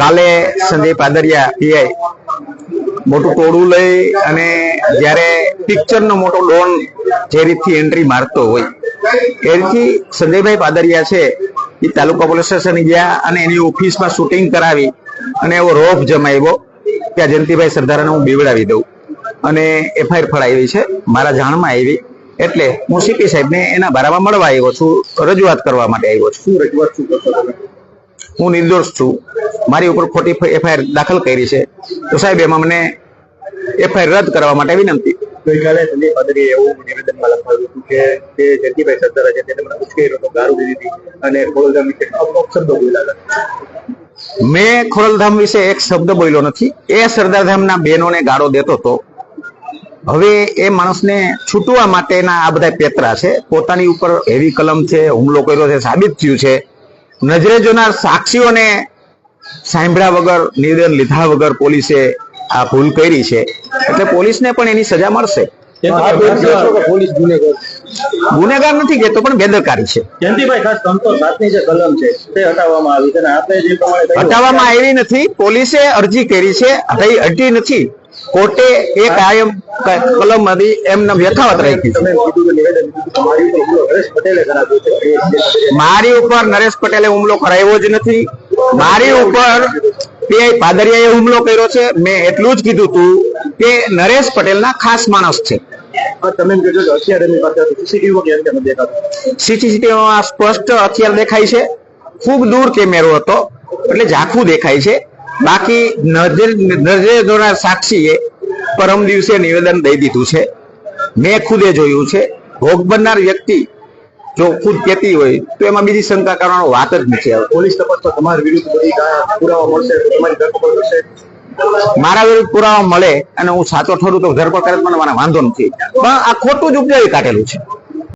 કાલે સંજય પાદરિયા પીઆઈ મોટું ટોળું લઈ અને જ્યારે પિક્ચરનો મોટો ડોન જે રીતથી એન્ટ્રી મારતો હોય એ રીતથી સંજયભાઈ પાદરિયા છે એ તાલુકા પોલીસ સ્ટેશન ગયા અને એની ઓફિસમાં શૂટિંગ કરાવી અને એવો રોફ જમાવ્યો કે આ જયંતિભાઈ સરદારાને હું બીવડાવી દઉં અને એફઆઈઆર ફળાવી છે મારા જાણમાં આવી એટલે હું સીપી સાહેબને એના બારામાં મળવા આવ્યો છું, રજૂઆત કરવા માટે આવ્યો છું। શું રજૂઆત શું કરશો તમે? હું નિર્દોષ છું, મારી ઉપર ખોટી એફઆઈઆર દાખલ કરી છે તો સાહેબ એમાં મને એફઆઈઆર રદ કરવા માટે વિનંતી। ગઈકાલે સંજય પાદરીએ એવું નિવેદનમાં લખાવ્યું હતું કે જે જયંતિભાઈ સરદારા છે તેને મને ઉશ્કેર્યો હતો, ગાળો દીધી હતી અને ખોડલધામ વિશે અપશબ્દો બોલ્યા હતા। મેં ખોડલધામ વિશે એક શબ્દ બોલ્યો નથી, એ સરદારધામના બહેનોને ગાળો દેતો હતો। હવે એ માણસને છૂટવા માટેના આ બધા પેતરા છે, પોતાની ઉપર હેવી કલમ છે, હુમલો કર્યો છે, સાબિત થયું છે। નજરે જોનાર સાક્ષીઓને સાંભળ્યા વગર, નિવેદન લીધા વગર પોલીસે આ ભૂલ કરી છે એટલે પોલીસને પણ એની સજા મળશે। પોલીસ ગુનેગાર નથી કહેતો પણ બેદરકારી છે। જયંતિભાઈ ખાસ 307ની જે કલમ છે તે હટાવવામાં આવી છે અને આપણે જે પ્રમાણે હટાવવામાં આવી નથી, પોલીસે અરજી કરી છે, હટી નથી, કોર્ટે એ કાયમ કલમ હતી એમને યથાવત રાખી છે। મારી ઉપર નરેશ પટેલે હુમલો કરાવ્યો જ નથી, મારી ઉપર પીઆઈ પાદરિયાએ હુમલો કર્યો છે। મેં એટલું જ કીધું હતું કે નરેશ પટેલના ખાસ માણસ છે। તમે અત્યારે સીસીટીવીમાં સ્પષ્ટ હથિયાર દેખાય છે, ખૂબ દૂર કેમેરો હતો એટલે ઝાંખું દેખાય છે। બાકી નજરે જોનાર સાક્ષીએ પરમ દિવસે નિવેદન દઈ દીધું છે, મેં ખુદે જોયું છે। ભોગ બનનાર વ્યક્તિ જો ખુદ કહેતી હોય તો એમાં બીજી શંકા કરવાનો વાત જ નથી આવતી। પોલીસ તપાસ તો તમારી વિરુદ્ધ બધી પુરાવા મળશે, તમારી ધરપકડ થશે। મારા વિરુદ્ધ પુરાવા મળે અને હું સાચો ઠરું તો ધરપકડ કરે મને વાંધો નથી, પણ આ ખોટું જ ઉપજાવી કાઢેલું છે।